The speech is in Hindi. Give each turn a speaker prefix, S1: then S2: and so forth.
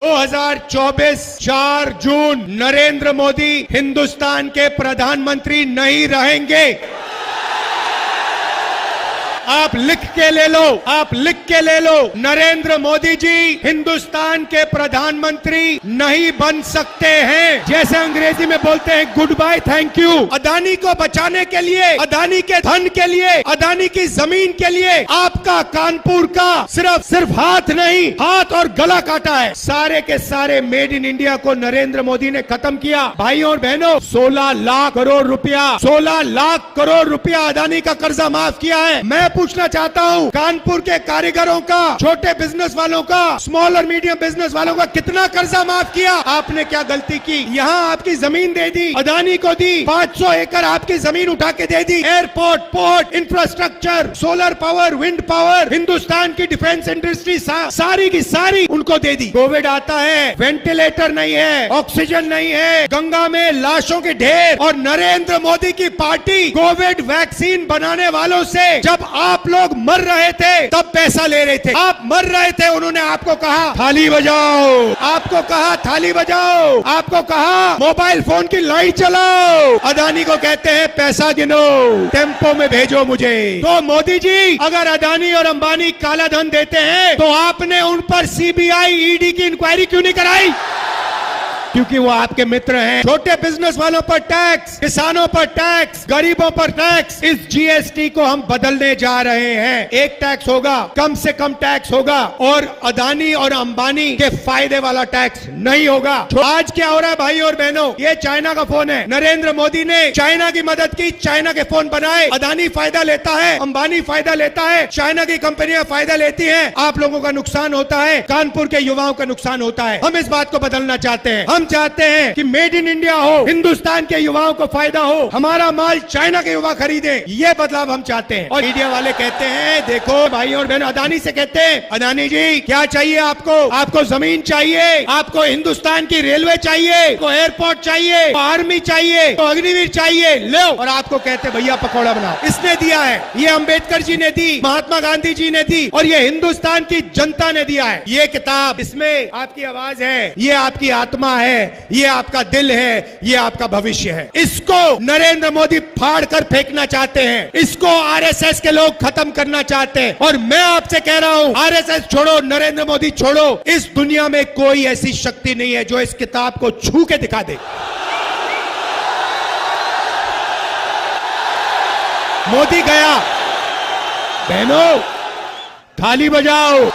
S1: 2024 4 जून नरेंद्र मोदी हिंदुस्तान के प्रधानमंत्री नहीं रहेंगे। आप लिख के ले लो, आप लिख के ले लो, नरेंद्र मोदी जी हिंदुस्तान के प्रधानमंत्री नहीं बन सकते हैं। जैसे अंग्रेजी में बोलते हैं goodbye thank you. Adani को बचाने के लिए, अदानी के धन के लिए, अदानी की जमीन के लिए आपका कानपुर का सिर्फ हाथ नहीं, हाथ और गला काटा है। सारे के सारे मेड इन इंडिया को नरेंद्र मोदी ने खत्म किया। भाइयों और बहनों, 16 लाख करोड़ रुपया, 16 लाख करोड़ रुपया अदानी का कर्जा माफ किया है। मैं पूछना चाहता हूं, कानपुर के कारीगरों का, छोटे बिजनेस वालों का, स्मॉल और मीडियम बिजनेस वालों का कितना कर्जा माफ किया? आपने क्या गलती की? यहाँ आपकी जमीन दे दी, अदानी को दी, 500 एकड़ आपकी जमीन उठा के दे दी। Airport, port, infrastructure, solar power, wind power, Hindustan की डिफेंस इंडस्ट्री सारी की सारी उनको दे दी। कोविड आता है, वेंटिलेटर नहीं है, ऑक्सीजन नहीं है, गंगा में लाशों के ढेर, और नरेंद्र मोदी की पार्टी कोविड वैक्सीन बनाने वालों से जब आप लोग मर रहे थे तब पैसा ले रहे थे। आप मर रहे थे, उन्होंने आपको कहा थाली बजाओ, आपको कहा थाली बजाओ, आपको कहा मोबाइल फोन की लाइट चलाओ। अदानी को कहते हैं पैसा गिनो, टेम्पो में भेजो मुझे। तो मोदी जी अगर अदानी और अंबानी काला धन देते हैं तो आपने उन पर सीबीआई, ईडी की इंक्वायरी क्यों नहीं कराई? क्योंकि वो आपके मित्र हैं। छोटे बिजनेस वालों पर टैक्स, किसानों पर टैक्स, गरीबों पर टैक्स। इस जीएसटी को हम बदलने जा रहे हैं। एक टैक्स होगा, कम से कम टैक्स होगा, और अदानी और अंबानी के फायदे वाला टैक्स नहीं होगा। आज क्या हो रहा है भाई और बहनों? ये चाइना का फोन है। नरेंद्र मोदी ने चाइना की मदद की, चाइना के फोन बनाए। अदानी फायदा लेता है, अंबानी फायदा लेता है, चाइना की कंपनियां फायदा लेती हैं। आप लोगों का नुकसान होता है, कानपुर के युवाओं का नुकसान होता है। हम इस बात को बदलना चाहते हैं। हम चाहते हैं कि मेड इन इंडिया हो, हिंदुस्तान के युवाओं को फायदा हो, हमारा माल चाइना के युवा खरीदे। ये बदलाव हम चाहते हैं। और मीडिया वाले कहते हैं, देखो भाई और बहन, अदानी से कहते हैं, अदानी जी क्या चाहिए आपको? आपको जमीन चाहिए, आपको हिंदुस्तान की रेलवे चाहिए, आपको एयरपोर्ट चाहिए, आर्मी चाहिए, तो अग्निवीर चाहिए, लो। और आपको कहते भैया पकौड़ा बनाओ। इसने दिया है, ये अंबेडकर जी ने दी, महात्मा गांधी जी ने दी, और ये हिंदुस्तान की जनता ने दिया है। ये किताब, इसमें आपकी आवाज है, ये आपकी आत्मा है, ये आपका दिल है, ये आपका भविष्य है। इसको नरेंद्र मोदी फाड़ कर फेंकना चाहते हैं, इसको आरएसएस के लोग खत्म करना चाहते हैं। और मैं आपसे कह रहा हूं, आरएसएस छोड़ो, नरेंद्र मोदी छोड़ो। इस दुनिया में कोई ऐसी शक्ति नहीं है जो इस किताब को छू के दिखा दे। मोदी गया, बहनों थाली बजाओ।